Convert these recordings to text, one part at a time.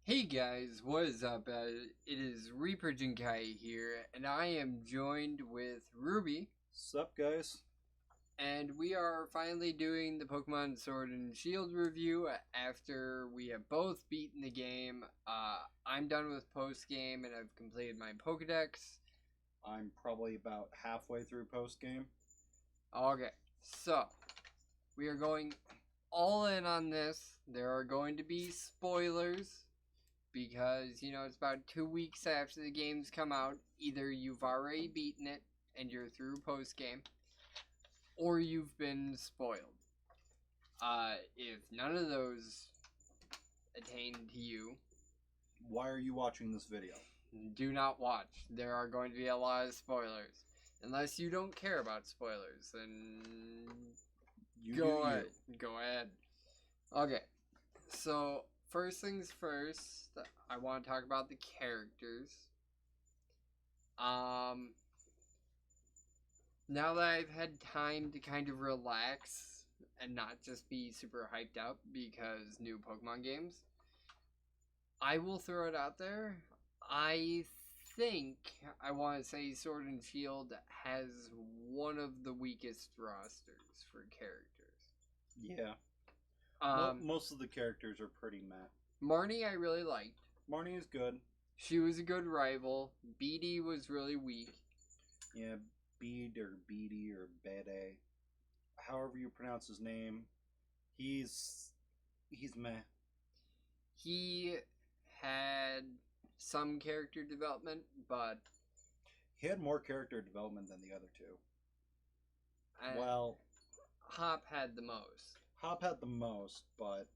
Hey guys, what is up? It is Reaper Jinkai here, and I am joined with Ruby, Sup, guys? and we are finally doing the Pokemon Sword and Shield review after we have both beaten the game. I'm done with post game, and I've completed my Pokedex. I'm probably about halfway through post game. Okay, so we are going all in on this. There are going to be spoilers. Because, it's about 2 weeks after the games come out. Either you've already beaten it and you're through post game, or you've been spoiled. If none of those attain to you, Why are you watching this video? do not watch. There are going to be a lot of spoilers. Unless you don't care about spoilers, then go ahead. Go ahead. Okay, so first things first, I want to talk about the characters. Now that I've had time to kind of relax and not just be super hyped up because new Pokemon games, I will throw it out there. I think I want to say Sword and Shield has one of the weakest rosters for characters. Yeah. Most of the characters are pretty meh. Marnie I really liked. Marnie is good. She was a good rival. Beedee was really weak. Yeah, Beedee or Bede, however you pronounce his name, he's meh. He had some character development, but he had more character development than the other two. Hop had the most. Hop had the most, but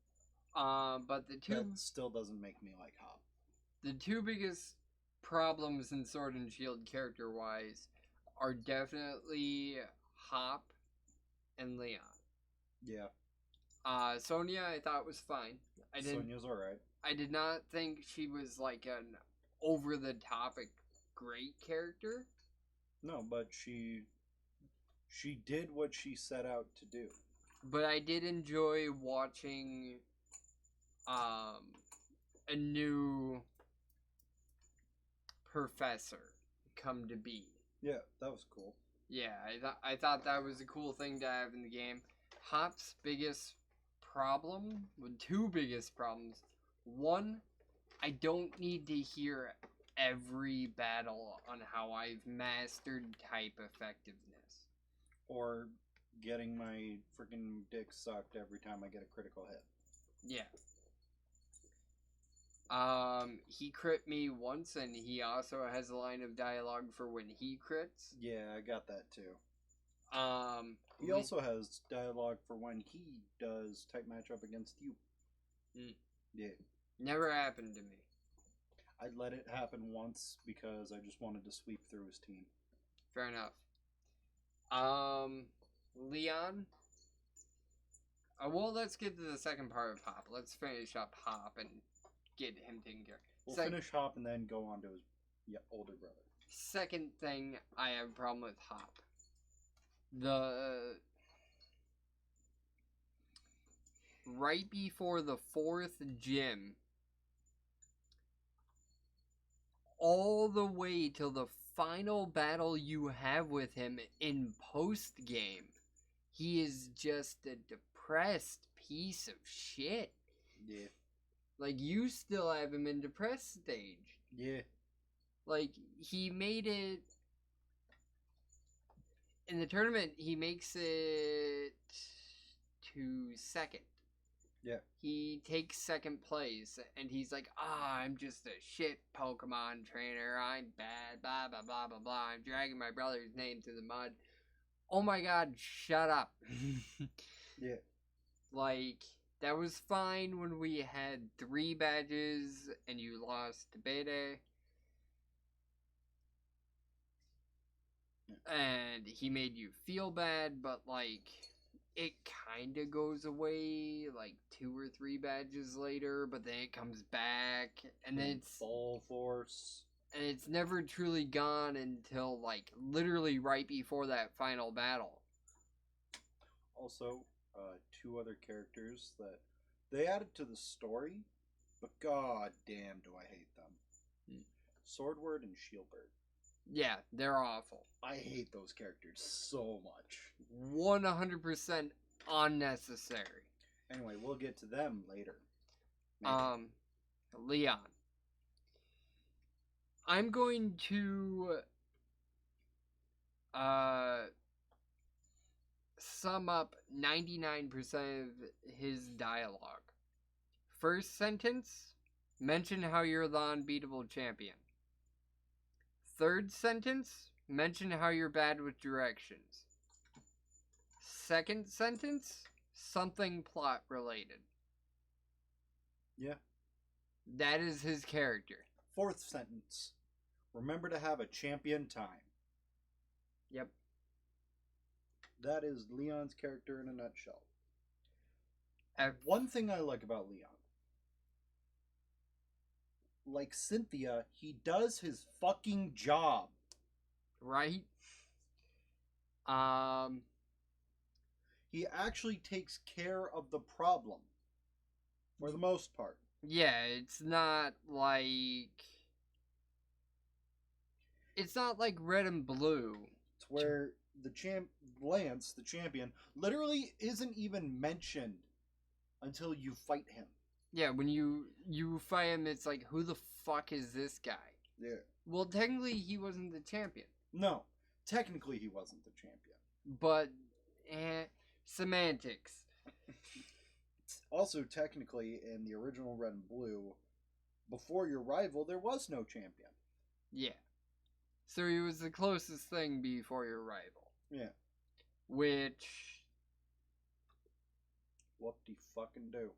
the two that still doesn't make me like Hop. The two biggest problems in Sword and Shield character-wise are definitely Hop and Leon. Yeah. Sonia I thought was fine. Sonia's alright. I did not think she was like an over-the-top great character. No, but she did what she set out to do. But I did enjoy watching a new professor come to be. Yeah, that was cool. Yeah, I thought that was a cool thing to have in the game. Hop's biggest problem, well, two biggest problems. One, I don't need to hear every battle on how I've mastered type effectiveness. Or getting my freaking dick sucked every time I get a critical hit. Yeah. He crit me once, and he also has a line of dialogue for when he crits. Yeah, I got that too. He He also has dialogue for when he does type matchup against you. Yeah. Never happened to me. I'd let it happen once because I just wanted to sweep through his team. Fair enough. Leon. Well, let's get to the second part of Hop. Let's finish up Hop and get him taken care of. We'll finish Hop and then go on to his older brother. Second thing I have a problem with Hop. Right before the fourth gym, all the way till the final battle you have with him in post game, he is just a depressed piece of shit. Yeah. Like, you still have him in depressed stage. Yeah. Like, he made it in the tournament, he makes it to second. Yeah. He takes second place, and he's like, I'm just a shit Pokemon trainer. I'm bad, blah, blah, blah, blah, blah. I'm dragging my brother's name through the mud. Oh my god, shut up. Yeah. Like, that was fine when we had 3 badges, and you lost to Bede. And he made you feel bad, but, like, it kind of goes away, like, 2 or 3 badges later, but then it comes back, and then it's full force. And it's never truly gone until, like, literally right before that final battle. Also, 2 other characters that they added to the story, But god damn do I hate them. Swordward and Shieldbird. Yeah, they're awful. I hate those characters so much. 100% unnecessary. Anyway, we'll get to them later. Maybe. Leon. I'm going to sum up 99% of his dialogue. First sentence, mention how you're the unbeatable champion. Third sentence, mention how you're bad with directions. Second sentence, something plot related. Yeah. That is his character. Fourth sentence, remember to have a champion time. Yep. That is Leon's character in a nutshell. One thing I like about Leon, like Cynthia, he does his fucking job. Right? He actually takes care of the problem. For the most part. Yeah, it's not like Red and Blue. It's where Lance, the champion, literally isn't even mentioned until you fight him. Yeah, when you fight him, it's like, who the fuck is this guy? Yeah. Well, technically, he wasn't the champion. No, technically he wasn't the champion. But, semantics. Also, technically, in the original Red and Blue, before your rival, there was no champion. Yeah. So he was the closest thing before your rival. Yeah. Which... Whoop-de-fucking-do.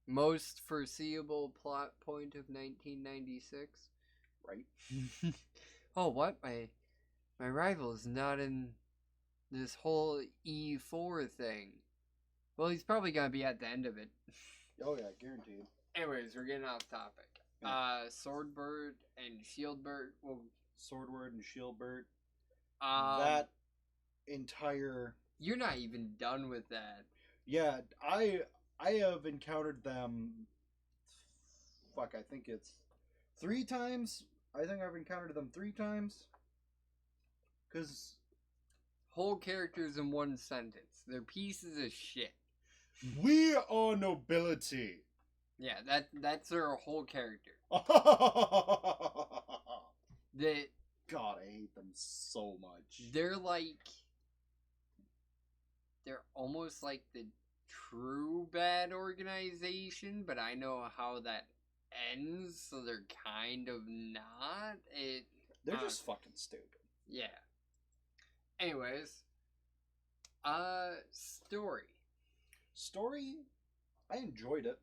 Most foreseeable plot point of 1996. Right. Oh, what? My rival is not in this whole E4 thing. Well, he's probably gonna be at the end of it. Oh yeah, guaranteed. Anyways, we're getting off topic. Yeah. Swordbird and Shieldbird. Well, Swordward and Shieldbird. that entire... You're not even done with that. Yeah, I have encountered them... Fuck, I think it's 3 times. I think I've encountered them 3 times. Because... Whole characters in one sentence. They're pieces of shit. We are nobility. Yeah, that's their whole character. That God, I hate them so much. they're almost like the true bad organization, but I know how that ends, so they're kind of not. They're just fucking stupid. Yeah. Anyways, story. Story, I enjoyed it.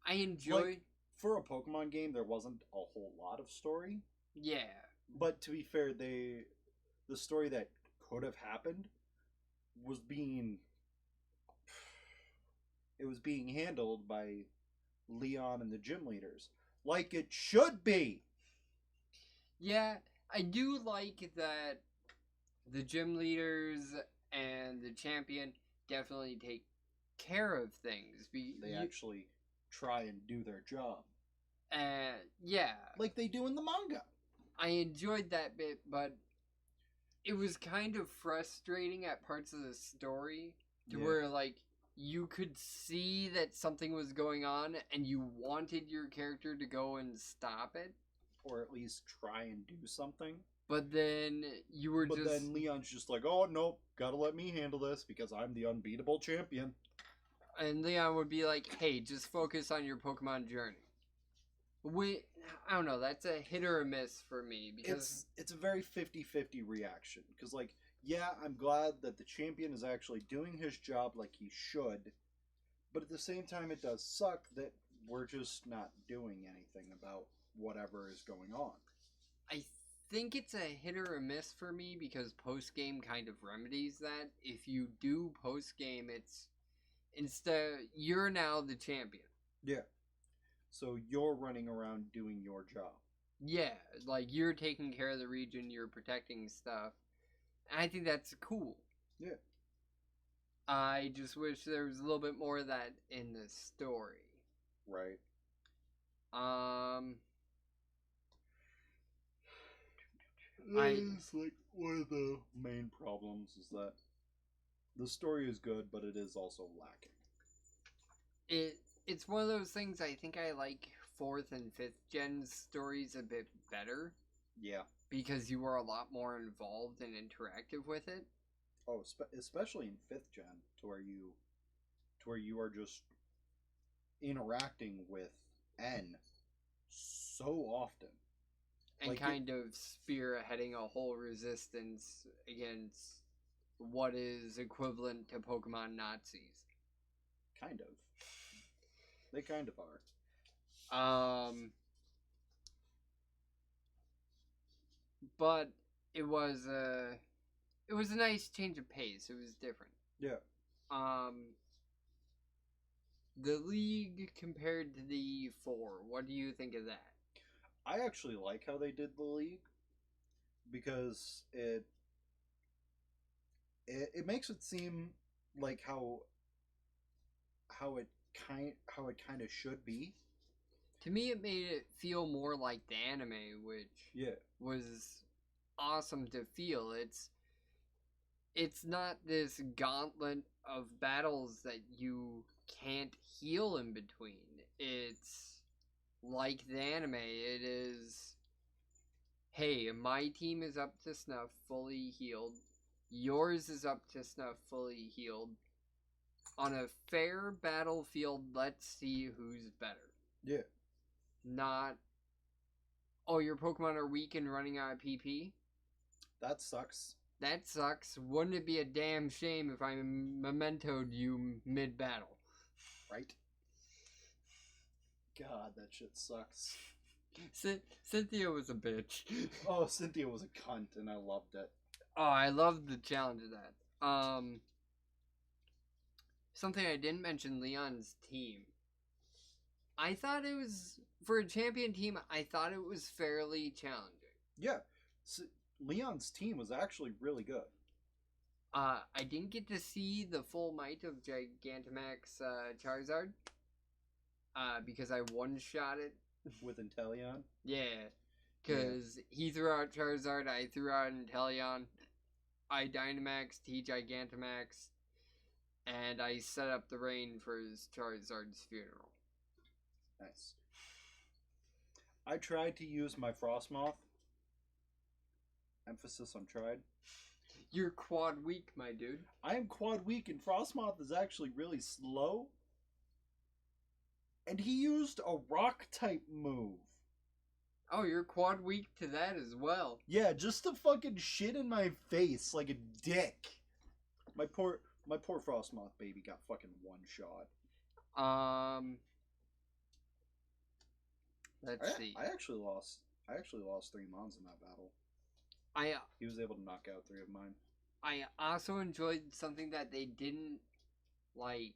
I enjoy. For a Pokemon game, there wasn't a whole lot of story. Yeah. But to be fair, the story that could have happened was being handled by Leon and the gym leaders like it should be. Yeah, I do like that the gym leaders and the champion definitely take care of things. They actually try and do their job. Yeah. Like they do in the manga. I enjoyed that bit, but it was kind of frustrating at parts of the story to where, like, you could see that something was going on and you wanted your character to go and stop it. Or at least try and do something. But then you were But then Leon's just like, oh, nope, gotta let me handle this because I'm the unbeatable champion. And Leon would be like, hey, just focus on your Pokemon journey. I don't know, that's a hit or a miss for me. Because It's a very 50-50 reaction. Because, like, yeah, I'm glad that the champion is actually doing his job like he should. But at the same time, it does suck that we're just not doing anything about whatever is going on. I think it's a hit or a miss for me because post-game kind of remedies that. If you do post-game, it's you're now the champion. Yeah. So you're running around doing your job. Yeah, like you're taking care of the region, you're protecting stuff. And I think that's cool. Yeah. I just wish there was a little bit more of that in the story. Right. Um, It's like one of the main problems is that the story is good, but it is also lacking. it's one of those things. I think I like fourth and fifth gen stories a bit better Yeah. because you are a lot more involved and interactive with it. Oh, especially in fifth gen, to where you are just interacting with N so often. And Like kind of spearheading a whole resistance against what is equivalent to Pokemon Nazis. Kind of. They kind of are. But it was a nice change of pace. It was different. Yeah. The League compared to the E4, what do you think of that? I actually like how they did the League because it makes it seem like how it kind of should be. To me, it made it feel more like the anime, which was awesome to feel. It's not this gauntlet of battles that you can't heal in between. It's like the anime. It is, hey, my team is up to snuff, fully healed. Yours is up to snuff, fully healed. On a fair battlefield, let's see who's better. Yeah. Not, oh, your Pokemon are weak and running out of PP? That sucks. That sucks. Wouldn't it be a damn shame if I mementoed you mid-battle? Right? God, that shit sucks. Cynthia was a bitch. Oh, Cynthia was a cunt, and I loved it. Oh, I loved the challenge of that. Something I didn't mention, Leon's team. I thought it was, for a champion team, I thought it was fairly challenging. Yeah. Leon's team was actually really good. I didn't get to see the full might of Gigantamax Charizard. Because I one-shot it. With Inteleon? Yeah. Because he threw out Charizard, I threw out Inteleon. I Dynamaxed, he Gigantamax. And I set up the rain for his Charizard's funeral. Nice. I tried to use my Frostmoth. Emphasis on tried. You're quad weak, my dude. I am quad weak, and Frostmoth is actually really slow. And he used a rock type move. Oh, you're quad weak to that as well. Yeah, just to fucking shit in my face like a dick. My poor Frostmoth baby got fucking one shot. Let's see. I actually lost 3 mons in that battle. He was able to knock out 3 of mine. I also enjoyed something that they didn't like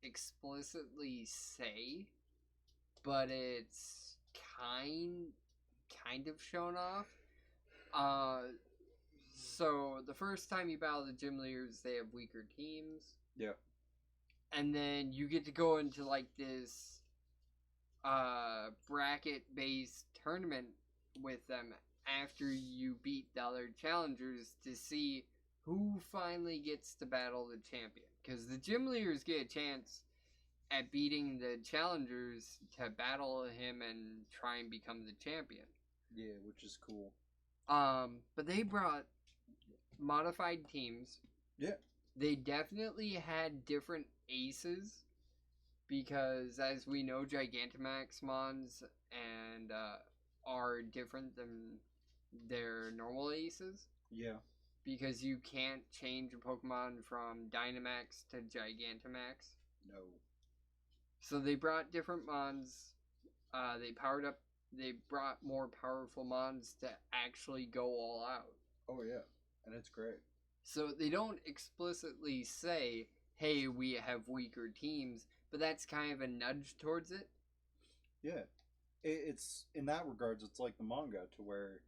explicitly say, but it's kind of shown off. So the first time you battle the gym leaders, they have weaker teams. Yeah. And then you get to go into like this bracket based tournament with them after you beat the other challengers to see who finally gets to battle the champion. Because the gym leaders get a chance at beating the challengers to battle him and try and become the champion. Yeah, which is cool. But they brought modified teams. Yeah. They definitely had different aces because, as we know, Gigantamax Mons and are different than their normal aces. Yeah. Because you can't change a Pokemon from Dynamax to Gigantamax. No. So they brought different Mons. They brought more powerful Mons to actually go all out. Oh yeah, and it's great. So they don't explicitly say, hey, we have weaker teams, but that's kind of a nudge towards it. Yeah. It's in that regards, it's like the manga, to where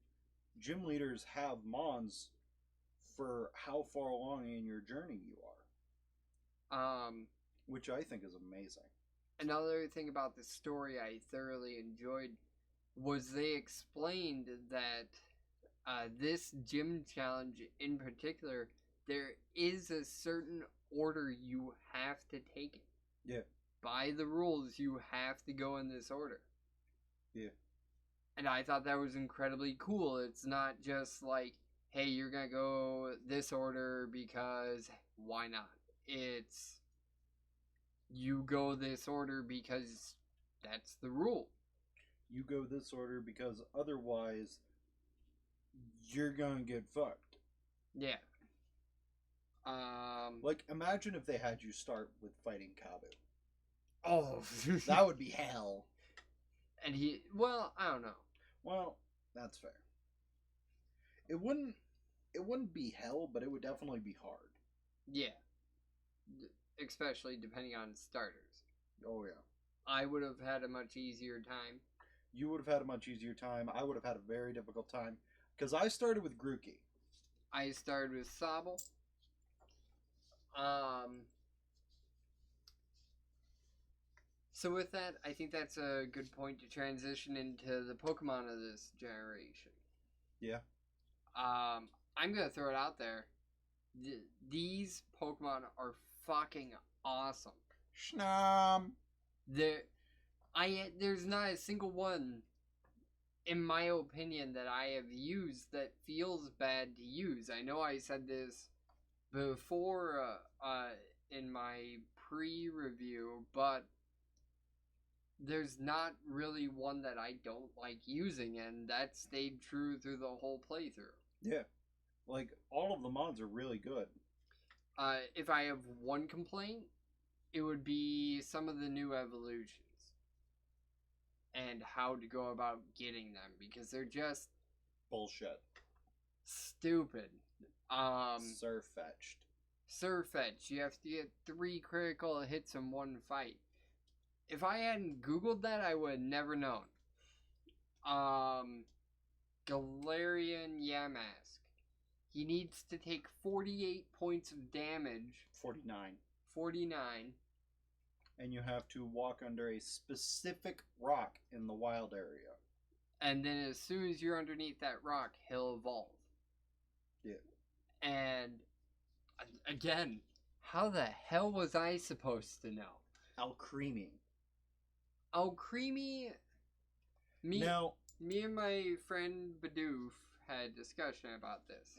gym leaders have Mons for how far along in your journey you are. which I think is amazing. Another thing about the story I thoroughly enjoyed was they explained that this gym challenge in particular, there is a certain order you have to take it. Yeah. By the rules, you have to go in this order. Yeah. And I thought that was incredibly cool. It's not just like, hey, you're going to go this order because why not? It's you go this order because that's the rule. You go this order because otherwise you're gonna get fucked. Yeah. Like, imagine if they had you start with fighting Kabu. Oh, That would be hell. And well, I don't know. Well, that's fair. It wouldn't be hell, but it would definitely be hard. Yeah. Especially depending on starters. Oh yeah. I would have had a much easier time. You would have had a much easier time. I would have had a very difficult time. Because I started with Grookey. I started with Sobble. So with that, I think that's a good point to transition into the Pokemon of this generation. Yeah. I'm gonna throw it out there. These Pokemon are fucking awesome. Schnam. There's not a single one, in my opinion, that I have used that feels bad to use. I know I said this before in my pre-review, but there's not really one that I don't like using, and that stayed true through the whole playthrough. Yeah. Like, all of the mods are really good. If I have one complaint, it would be some of the new evolutions and how to go about getting them, because they're just Bullshit. stupid. Surfetched. Surfetch, you have to get 3 critical hits in one fight. If I hadn't Googled that, I would have never known. Galarian Yamask. He needs to take 48 points of damage. 49. 49. And you have to walk under a specific rock in the wild area. And then as soon as you're underneath that rock, he'll evolve. Yeah. And again, how the hell was I supposed to know? Alcremie. Alcremie. Me and my friend Bidoof had a discussion about this.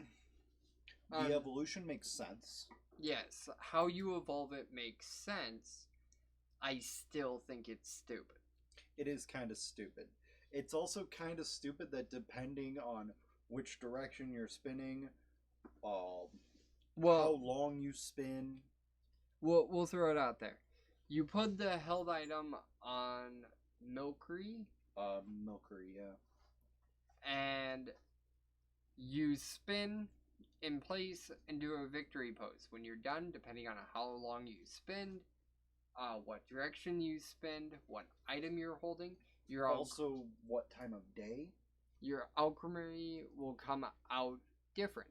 The evolution makes sense. Yes, how you evolve it makes sense. I still think it's stupid. It is kind of stupid. It's also kind of stupid that depending on which direction you're spinning, how long you spin. We'll throw it out there. You put the held item on Milcery. Milcery, yeah. And you spin in place and do a victory pose. When you're done, depending on how long you spin, what direction you spend, what item you're holding, also what time of day. Your Alcremie will come out different.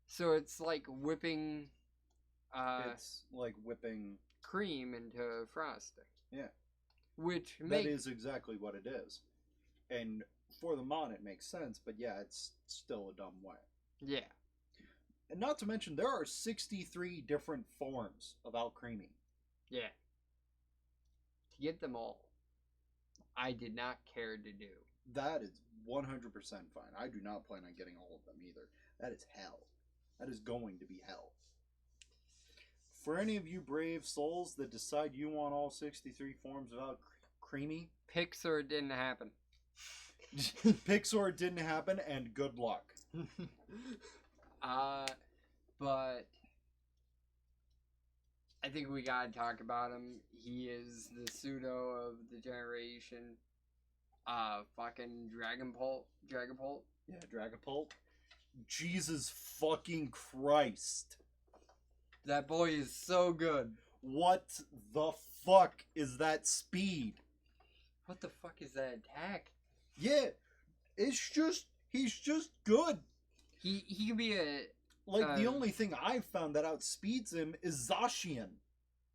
So it's like whipping. It's like whipping cream into frosting. Yeah. That is exactly what it is. And for the mod, it makes sense, but yeah, it's still a dumb way. Yeah. And not to mention, there are 63 different forms of Alcremie. Yeah. To get them all, I did not care to do. That is 100% fine. I do not plan on getting all of them either. That is hell. That is going to be hell. For any of you brave souls that decide you want all 63 forms of Alcremie, Pixar, it didn't happen. Pixar, it didn't happen, and good luck. But I think we gotta talk about him. He is the pseudo of the generation. Fucking Dragapult. Yeah, Dragapult. Jesus fucking Christ. That boy is so good. What the fuck is that speed? What the fuck is that attack? Yeah, he's just good. He can be a... the only thing I've found that outspeeds him is Zacian.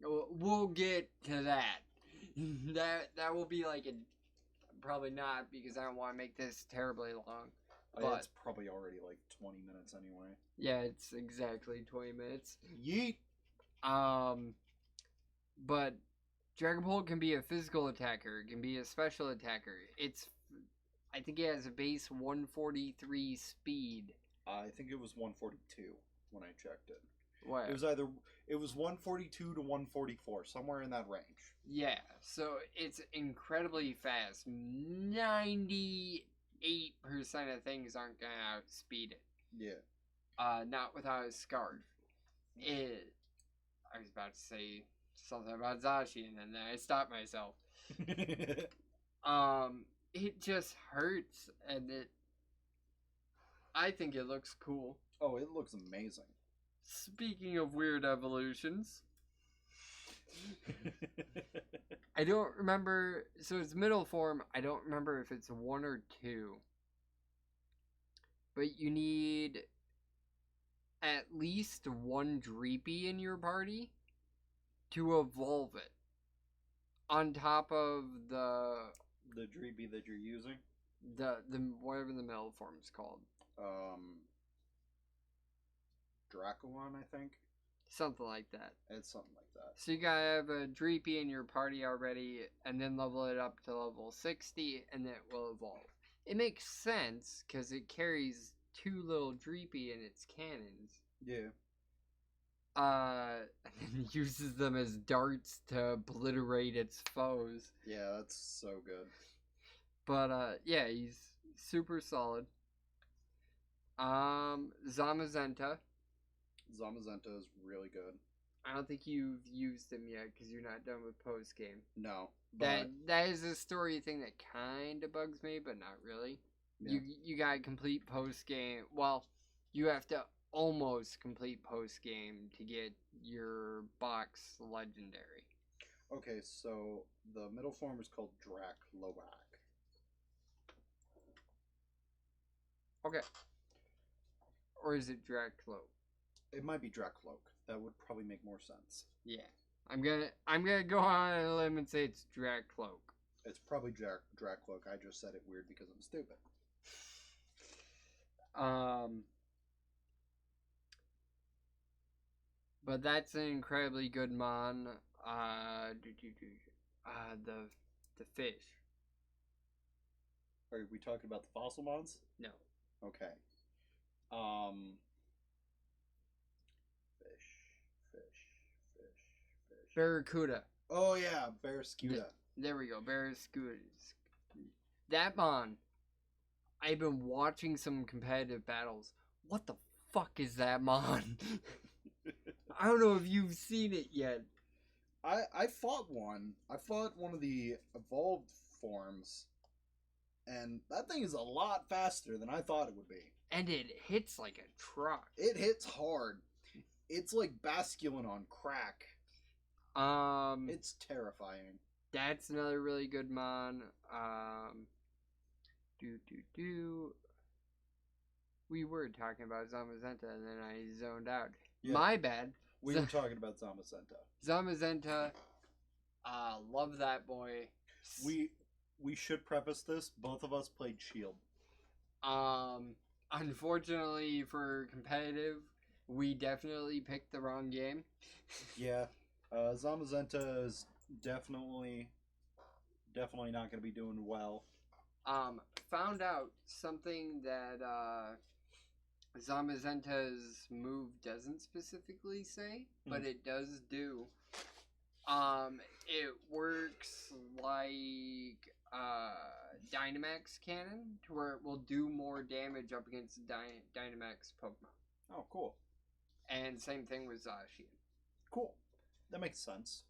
We'll get to that. That will be like a probably not because I don't want to make this terribly long. But It's probably already like 20 minutes anyway. yeah, it's exactly 20 minutes. Yeet. But Dragapult can be a physical attacker. It can be a special attacker. I think it has a base 143 speed. I think it was 142 when I checked it. What? It was 142 to 144, somewhere in that range. Yeah, so it's incredibly fast. 98% of things aren't gonna outspeed it. Yeah. Not without a scarf. I was about to say something about Zacian, and then I stopped myself. It just hurts, and I think it looks cool. Oh, it looks amazing. Speaking of weird evolutions, I don't remember. So it's middle form. I don't remember if it's 1 or 2. But you need at least 1 Dreepy in your party to evolve it. On top of the Dreepy that you're using? the whatever the middle form is called. Dracoon, I think. Something like that. It's something like that. So you gotta have a Dreepy in your party already, and then level it up to level 60, and then it will evolve. It makes sense, because it carries 2 little Dreepy in its cannons. Yeah. And then uses them as darts to obliterate its foes. Yeah, that's so good. But, yeah, he's super solid. Zamazenta. Zamazenta is really good. I don't think you've used him yet because you're not done with post game. No, but That is a story thing that kind of bugs me, but not really. yeah. You got to complete post game. Well, you have to almost complete post game to get your box legendary. Okay, so the middle form is called Dracloak. Okay. Or is it Dracloak? It might be Dracloak. That would probably make more sense. Yeah. I'm gonna go on a limb and say it's Dracloak. It's probably Dracloak. I just said it weird because I'm stupid. But that's an incredibly good mon. The fish. Are we talking about the fossil mons? No. Okay. Fish. Barracuda. Oh yeah, Barracuda. There we go. Barracuda. That mon. I've been watching some competitive battles. What the fuck is that mon? I don't know if you've seen it yet. I fought one. I fought one of the evolved forms, and that thing is a lot faster than I thought it would be. And it hits like a truck. It hits hard. It's like Basculin on crack. It's terrifying. That's another really good mon. We were talking about Zamazenta and then I zoned out. Yeah. My bad. We were talking about Zamazenta. Zamazenta, love that boy. We should preface this. Both of us played Shield. Unfortunately for competitive, we definitely picked the wrong game. Yeah. Zamazenta is definitely not going to be doing well. Found out something that Zamazenta's move doesn't specifically say, but it does do. It works like Dynamax Cannon, to where it will do more damage up against Dynamax Pokemon. Oh, cool. And same thing with Zacian. Cool. That makes sense.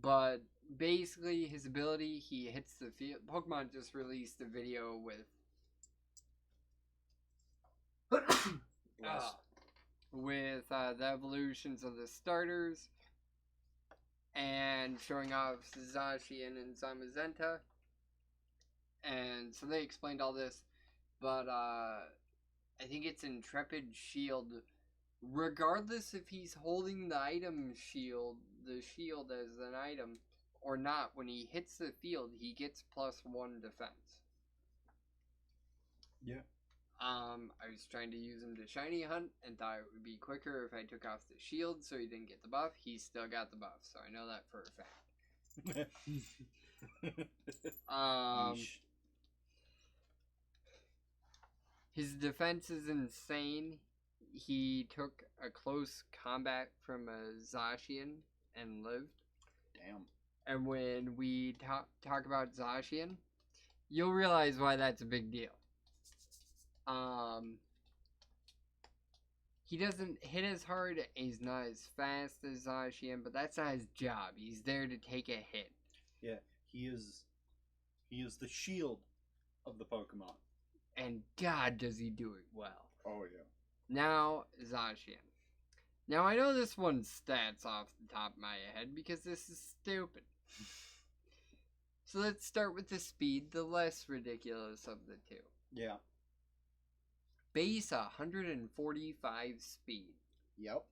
But basically, his ability, he hits the field. Pokemon just released a video with the evolutions of the starters and showing off Zacian and Zamazenta. And so they explained all this, but I think it's Intrepid Shield regardless if he's holding the shield as an item or not, when he hits the field, he gets +1 defense. Yeah. I was trying to use him to shiny hunt and thought it would be quicker if I took off the shield so he didn't get the buff. He still got the buff, so I know that for a fact. Yeesh. His defense is insane. He took a close combat from a Zacian and lived. Damn. And when we talk about Zacian, you'll realize why that's a big deal. He doesn't hit as hard, he's not as fast as Zacian, but that's not his job. He's there to take a hit. Yeah, he is the shield of the Pokemon. And God, does he do it well. Oh, yeah. Now, Zacian. Now, I know this one's stats off the top of my head because this is stupid. So let's start with the speed, the less ridiculous of the two. Yeah. Base 145 speed. Yep.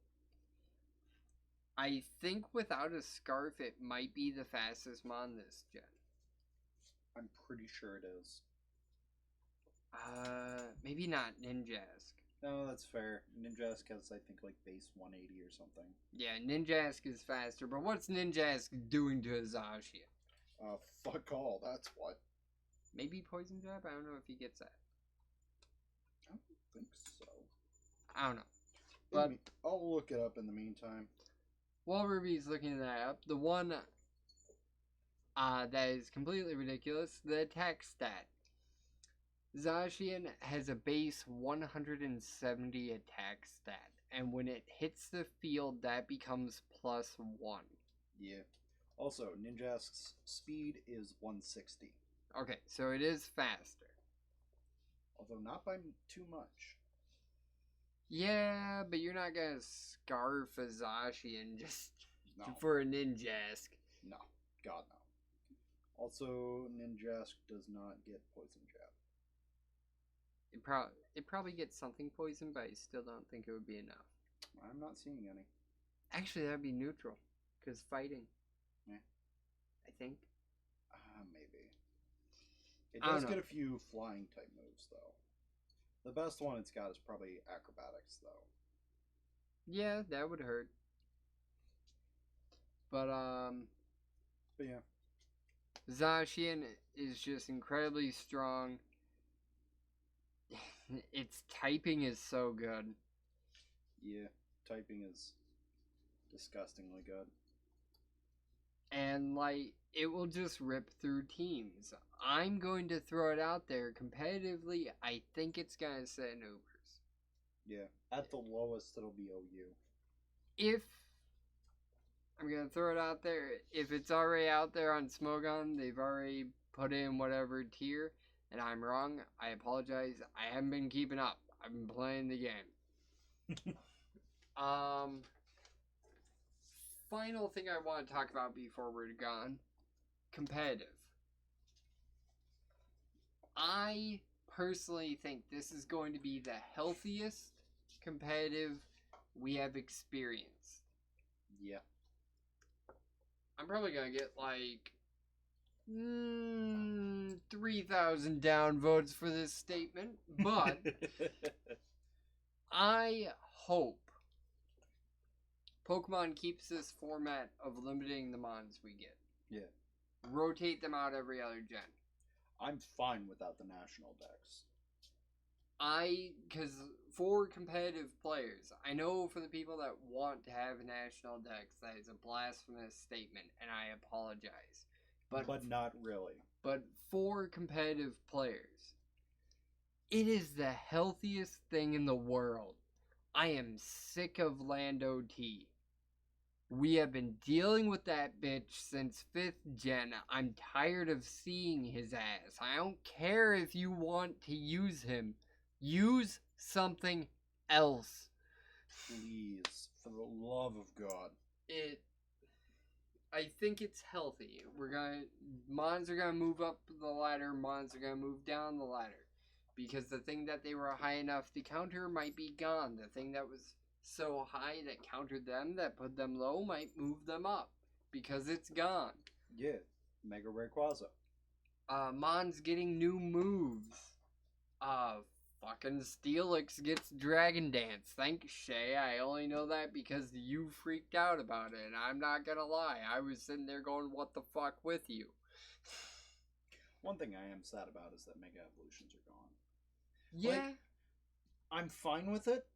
I think without a scarf, it might be the fastest Mon this gen. I'm pretty sure it is. Maybe not Ninjask. No, that's fair. Ninjask has, I think, like base 180 or something. Yeah, Ninjask is faster, but what's Ninjask doing to Zacian? Fuck all, that's what. Maybe Poison Jab? I don't know if he gets that. I don't think so. I don't know. But I'll look it up in the meantime. while Ruby's looking that up, the one that is completely ridiculous, the attack stat. Zacian has a base 170 attack stat, and when it hits the field, that becomes +1. Yeah. Also, Ninjask's speed is 160. Okay, so it is faster. Although not by too much. Yeah, but you're not gonna scarf a Zacian just No. for a Ninjask. No. God, no. Also, Ninjask does not get Poison Jab. It probably gets something poison, but I still don't think it would be enough. I'm not seeing any. Actually, that'd be neutral, because fighting. Yeah. I think. Maybe. It I don't does know. get a few flying type moves, though. The best one it's got is probably acrobatics, though. Yeah, that would hurt. But yeah. Zacian is just incredibly strong. Its typing is so good. Yeah, typing is disgustingly good. And, like, it will just rip through teams. I'm going to throw it out there. Competitively, I think it's going to set Ubers. Yeah, at the lowest, it'll be OU. If, I'm going to throw it out there, if it's already out there on Smogon, they've already put in whatever tier, and I'm wrong, I apologize. I haven't been keeping up. I've been playing the game. Final thing I want to talk about before we're gone. Competitive. I personally think this is going to be the healthiest competitive we have experienced. Yeah. I'm probably going to get like 3,000 downvotes for this statement, but I hope Pokemon keeps this format of limiting the Mons we get. Yeah. Rotate them out every other gen. I'm fine without the national decks. Because for competitive players, I know for the people that want to have national decks, that is a blasphemous statement, and I apologize. But not really. But for competitive players, it is the healthiest thing in the world. I am sick of Lando T. We have been dealing with that bitch since 5th gen. I'm tired of seeing his ass. I don't care if you want to use him. Use something else. Please, for the love of God. I think it's healthy. Mons are gonna move up the ladder, Mons are gonna move down the ladder. Because the thing that they were high enough to counter might be gone. The thing that was so high that countered them that put them low might move them up because it's gone. Yeah, Mega Rayquaza. Mon's getting new moves. Fucking Steelix gets Dragon Dance. Thanks, Shay. I only know that because you freaked out about it, and I'm not gonna lie. I was sitting there going, what the fuck with you? One thing I am sad about is that Mega Evolutions are gone. Yeah. Like, I'm fine with it,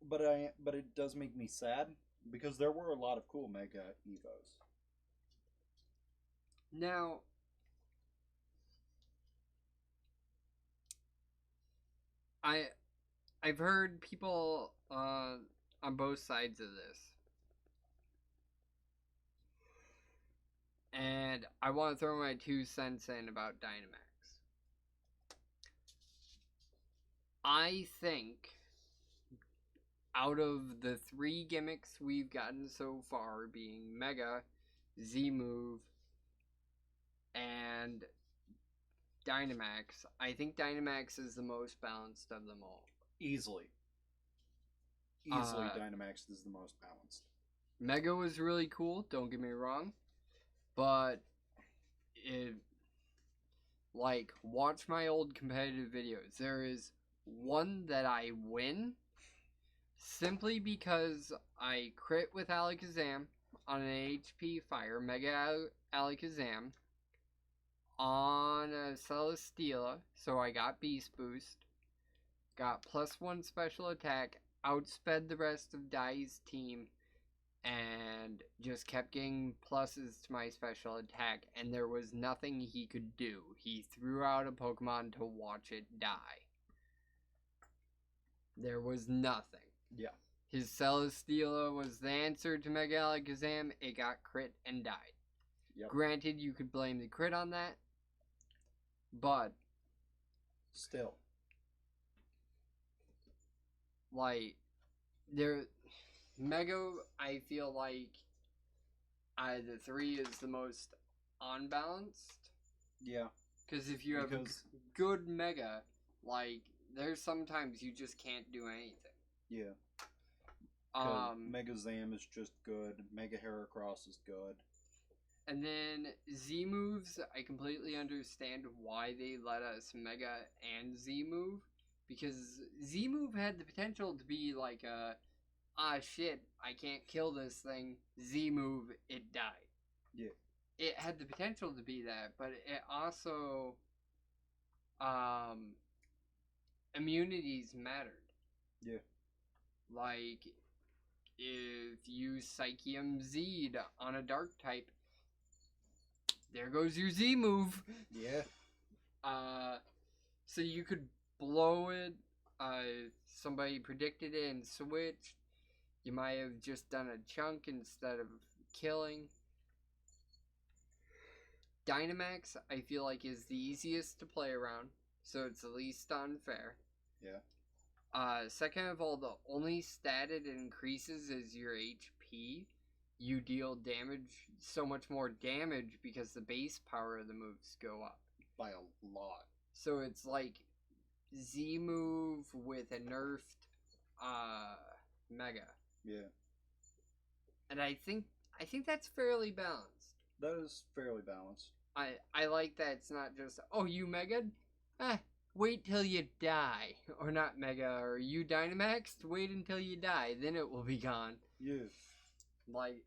but it does make me sad because there were a lot of cool Mega Evos. Now, I've heard people on both sides of this. And I want to throw my 2 cents in about Dynamax. I think out of the 3 gimmicks we've gotten so far, being Mega, Z-Move, and Dynamax, I think Dynamax is the most balanced of them all. Easily, Dynamax is the most balanced. Mega was really cool, don't get me wrong, but watch my old competitive videos. There is one that I win simply because I crit with Alakazam on an HP Fire, Mega Alakazam, on a Celesteela, so I got Beast Boost, got +1 special attack, outsped the rest of Dai's team, and just kept getting pluses to my special attack, and there was nothing he could do. He threw out a Pokemon to watch it die. There was nothing. Yeah. His Celesteela was the answer to Mega Alakazam. It got crit and died. Yep. Granted, you could blame the crit on that, but still, like, Mega, I feel like the 3 is the most unbalanced. Yeah. Because if you have a good Mega, like, there's sometimes you just can't do anything. Yeah. Mega Zam is just good. Mega Heracross is good. And then Z moves, I completely understand why they let us Mega and Z move. Because Z move had the potential to be like shit, I can't kill this thing. Z move, it died. Yeah. It had the potential to be that, but it also immunities mattered. Yeah. Like, if you Psychium Z'd on a dark type, there goes your Z move. Yeah. So you could blow it. Somebody predicted it and switched. You might have just done a chunk instead of killing. Dynamax, I feel like, is the easiest to play around, so it's the least unfair. Yeah. Second of all, the only stat it increases is your HP. You deal damage, so much more damage because the base power of the moves go up. By a lot. So it's like Z move with a nerfed Mega. Yeah. And I think that's fairly balanced. That is fairly balanced. I like that it's not just, oh, you Mega? Wait till you die. Or not Mega, or you Dynamaxed? Wait until you die, then it will be gone. Yeah. Like,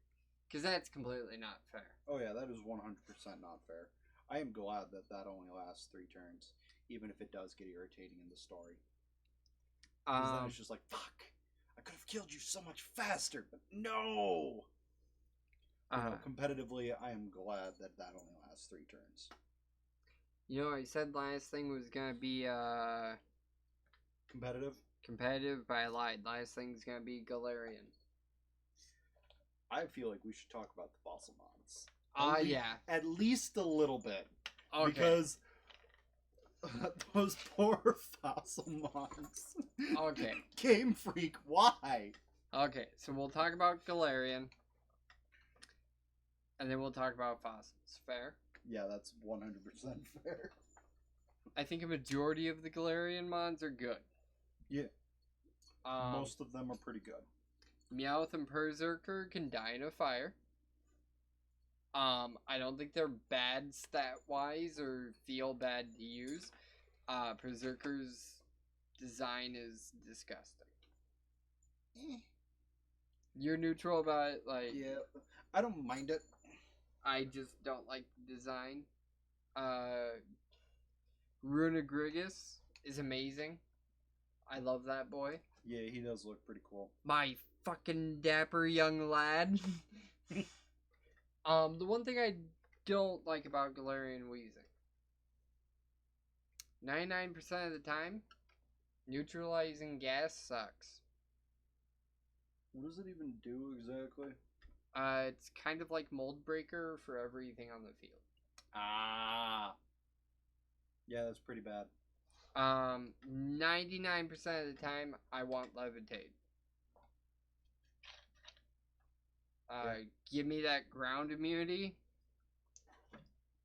because that's completely not fair. Oh yeah, that is 100% not fair. I am glad that only lasts 3 turns, even if it does get irritating in the story. Because then it's just like, fuck, I could have killed you so much faster, but no! Competitively, I am glad that only lasts 3 turns. You know, I said last thing was gonna be competitive, but I lied. Last thing's gonna be Galarian. I feel like we should talk about the fossil mons. Yeah. At least a little bit. Okay. Because those poor fossil mons. Okay. Game Freak, why? Okay, so we'll talk about Galarian. And then we'll talk about fossils. Fair? Yeah, that's 100% fair. I think a majority of the Galarian mons are good. Yeah. Most of them are pretty good. Meowth and Berserker can die in a fire. I don't think they're bad stat-wise or feel bad to use. Berserker's design is disgusting. You're neutral about it, like... Yeah, I don't mind it. I just don't like the design. Runagrigus is amazing. I love that boy. Yeah, he does look pretty cool. My fucking dapper young lad. The one thing I don't like about Galarian Weezing. 99% of the time, neutralizing gas sucks. What does it even do exactly? It's kind of like Mold Breaker for everything on the field. Ah. Yeah, that's pretty bad. 99% of the time, I want Levitate. Give me that ground immunity.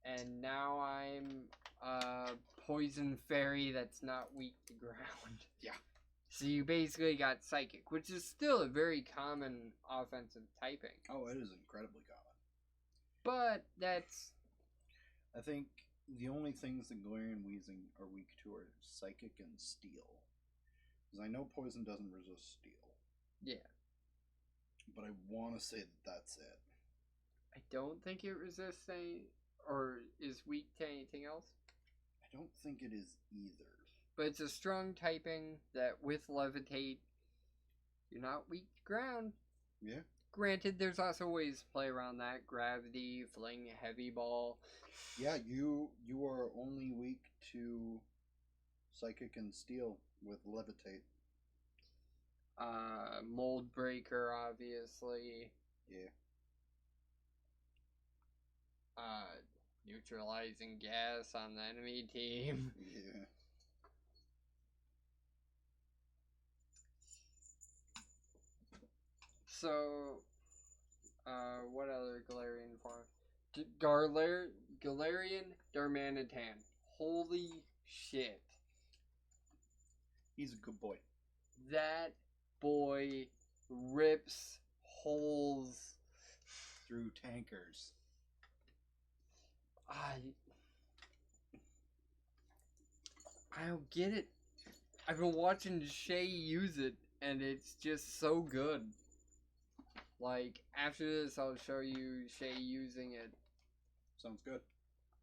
And now I'm a poison fairy that's not weak to ground. Yeah. So you basically got Psychic, which is still a very common offensive typing. Oh, it is incredibly common. But that's... I think the only things that Galarian Weezing are weak to are Psychic and Steel. Because I know Poison doesn't resist Steel. Yeah. But I want to say that that's it. I don't think it resists any... or is weak to anything else. I don't think it is either. But it's a strong typing that with Levitate, you're not weak to ground. Yeah. Granted, there's also ways to play around that. Gravity, Fling, Heavy Ball. Yeah, you are only weak to Psychic and Steel with Levitate. Mold Breaker, obviously. Yeah. Neutralizing gas on the enemy team. Yeah. So, what other Galarian form? Galarian Darmanitan. Holy shit. He's a good boy. That boy rips holes through tankers. I don't get it. I've been watching Shay use it, and it's just so good. Like, after this, I'll show you Shay using it. Sounds good.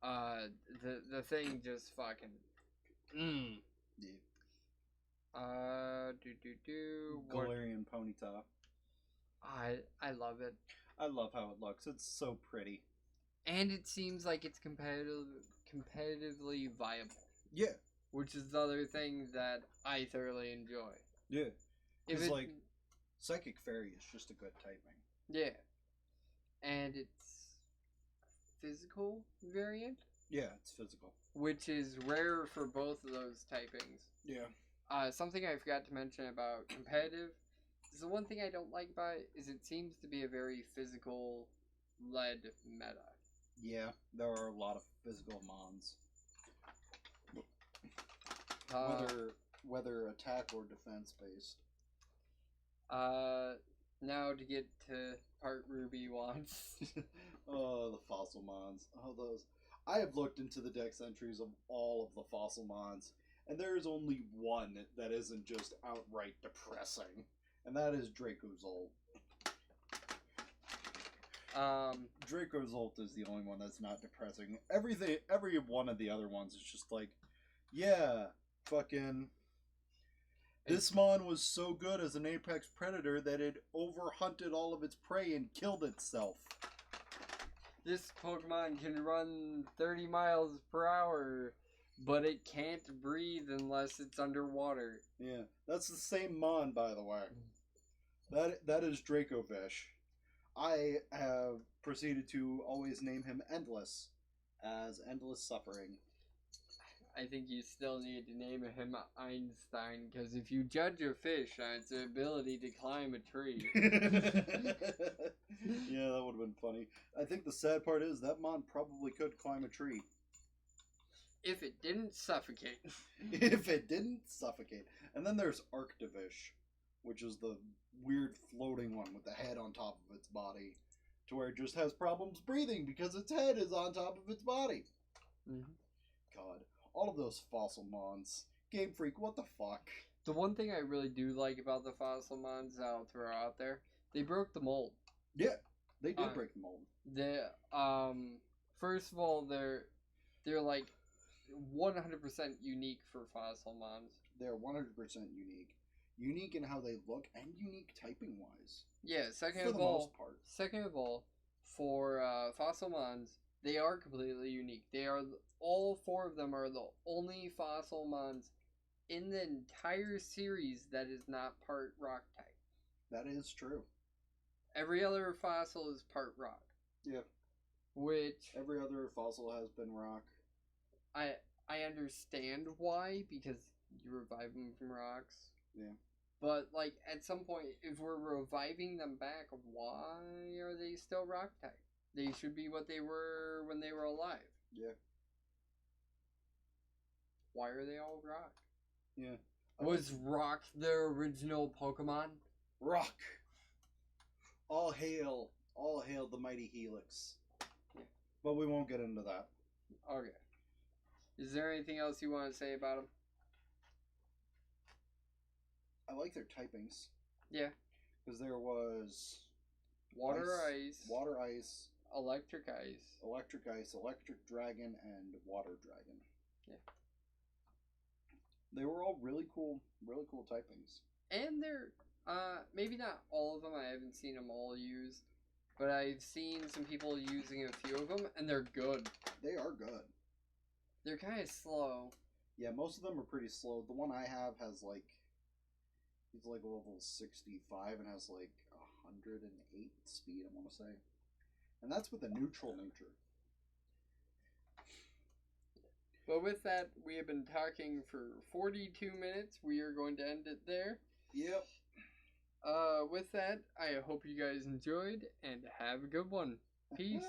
The thing just fucking... Yeah. Galarian Ponyta. I love it. I love how it looks. It's so pretty. And it seems like it's competitively viable. Yeah. Which is the other thing that I thoroughly enjoy. Yeah. If it's like, Psychic Fairy is just a good typing. Yeah. And it's physical variant? Yeah, it's physical. Which is rare for both of those typings. Yeah. Something I forgot to mention about competitive is the one thing I don't like about it is it seems to be a very physical-led meta. Yeah, there are a lot of physical mons. Whether attack or defense based. Now to get to part Ruby wants. Oh, the fossil mons. Oh, those. I have looked into the dex entries of all of the fossil mons, and there is only one that isn't just outright depressing, and that is Dracozolt. Dracozolt is the only one that's not depressing. Every one of the other ones is just like, yeah, fucking... This mon was so good as an apex predator that it overhunted all of its prey and killed itself. This Pokemon can run 30 miles per hour, but it can't breathe unless it's underwater. Yeah, that's the same mon, by the way. That is Dracovish. I have proceeded to always name him Endless, as Endless Suffering. I think you still need to name him Einstein, because if you judge a fish on its ability to climb a tree... Yeah, that would have been funny. I think the sad part is that mon probably could climb a tree. If it didn't suffocate. If it didn't suffocate. And then there's Arctovish, which is the weird floating one with the head on top of its body, to where it just has problems breathing because its head is on top of its body. Mm-hmm. God, all of those fossil mons. Game Freak, what the fuck? The one thing I really do like about the fossil mons I'll throw out there, they broke the mold. Yeah, they did break the mold. First of all, they're like 100% unique for fossil mons. They're 100% unique. Unique in how they look and unique typing wise. Yeah, second for of the all, most part. Second of all, for fossil mons, they are completely unique. They are all four of them are the only fossil mons in the entire series that is not part rock type. That is true. Every other fossil is part rock. Yeah. Which every other fossil has been rock. I understand why, because you revive them from rocks. Yeah. But like at some point, if we're reviving them back, why are they still rock type? They should be what they were when they were alive. Yeah. Why are they all rock? Yeah. Was rock their original Pokemon? Rock. All hail the mighty Helix. Yeah. But we won't get into that. Okay. Is there anything else you want to say about them? I like their typings. Yeah. Because there was water, ice, electric ice, electric dragon, and water dragon. Yeah. They were all really cool typings. And they're maybe not all of them. I haven't seen them all used, but I've seen some people using a few of them, and they're good. They are good. They're kind of slow. Yeah, most of them are pretty slow. The one I have has he's like level 65 and has like 108 speed, I want to say. And that's with a neutral nature. But with that, we have been talking for 42 minutes. We are going to end it there. Yep. With that, I hope you guys enjoyed and have a good one. Peace.